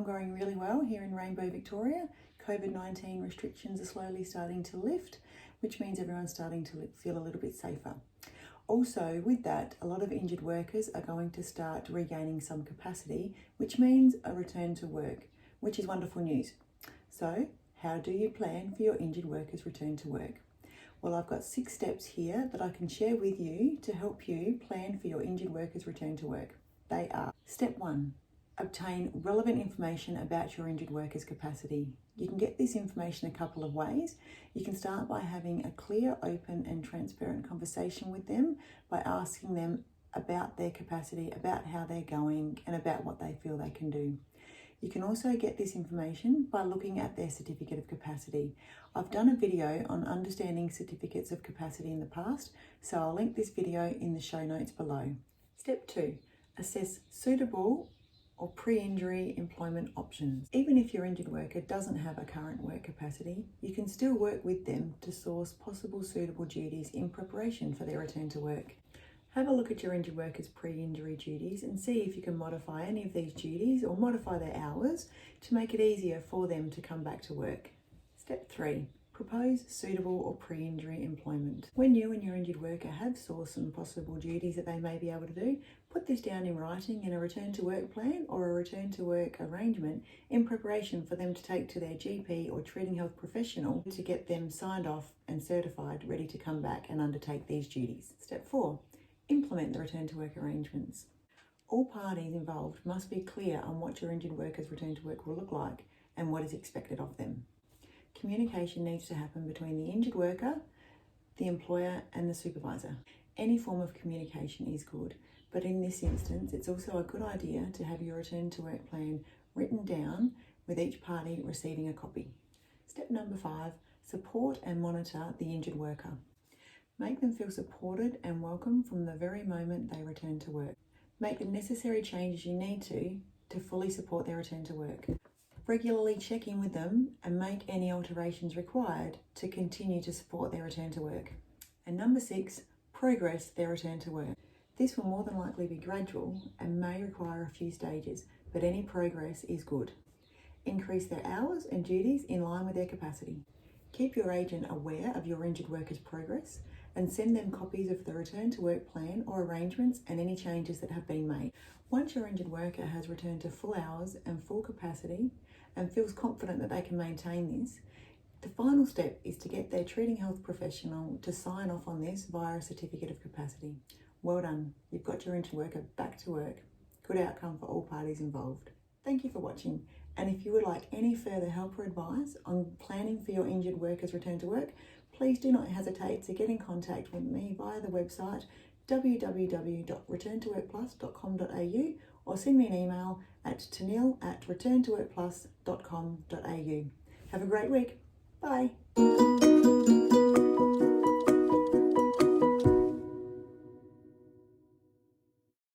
I'm going really well here in Rainbow, Victoria. COVID-19 restrictions are slowly starting to lift, which means everyone's starting to feel a little bit safer. Also, with that, a lot of injured workers are going to start regaining some capacity, which means a return to work, which is wonderful news. So, how do you plan for your injured workers' return to work? Well, I've got 6 steps here that I can share with you to help you plan for your injured workers' return to work. They are: Step 1. Obtain relevant information about your injured workers' capacity. You can get this information a couple of ways. You can start by having a clear, open and transparent conversation with them by asking them about their capacity, about how they're going and about what they feel they can do. You can also get this information by looking at their certificate of capacity. I've done a video on understanding certificates of capacity in the past, so I'll link this video in the show notes below. Step 2. Assess suitable or pre-injury employment options. Even if your injured worker doesn't have a current work capacity, you can still work with them to source possible suitable duties in preparation for their return to work. Have a look at your injured workers' pre-injury duties and see if you can modify any of these duties or modify their hours to make it easier for them to come back to work. Step 3. Propose suitable or pre-injury employment. When you and your injured worker have sourced some possible duties that they may be able to do, put this down in writing in a return to work plan or a return to work arrangement in preparation for them to take to their GP or treating health professional to get them signed off and certified, ready to come back and undertake these duties. Step 4. Implement the return to work arrangements. All parties involved must be clear on what your injured worker's return to work will look like and what is expected of them. Communication needs to happen between the injured worker, the employer and the supervisor. Any form of communication is good, but in this instance, it's also a good idea to have your return to work plan written down with each party receiving a copy. Step number 5, support and monitor the injured worker. Make them feel supported and welcome from the very moment they return to work. Make the necessary changes you need to fully support their return to work. Regularly check in with them and make any alterations required to continue to support their return to work. And number 6, progress their return to work. This will more than likely be gradual and may require a few stages, but any progress is good. Increase their hours and duties in line with their capacity. Keep your agent aware of your injured worker's progress and send them copies of the return to work plan or arrangements and any changes that have been made. Once your injured worker has returned to full hours and full capacity and feels confident that they can maintain this, the final step is to get their treating health professional to sign off on this via a certificate of capacity. Well done, you've got your injured worker back to work. Good outcome for all parties involved. Thank you for watching, and if you would like any further help or advice on planning for your injured worker's return to work, please do not hesitate to get in contact with me via the website www.returntoworkplus.com.au or send me an email at Tennille@returntoworkplus.com.au. Have a great week. Bye.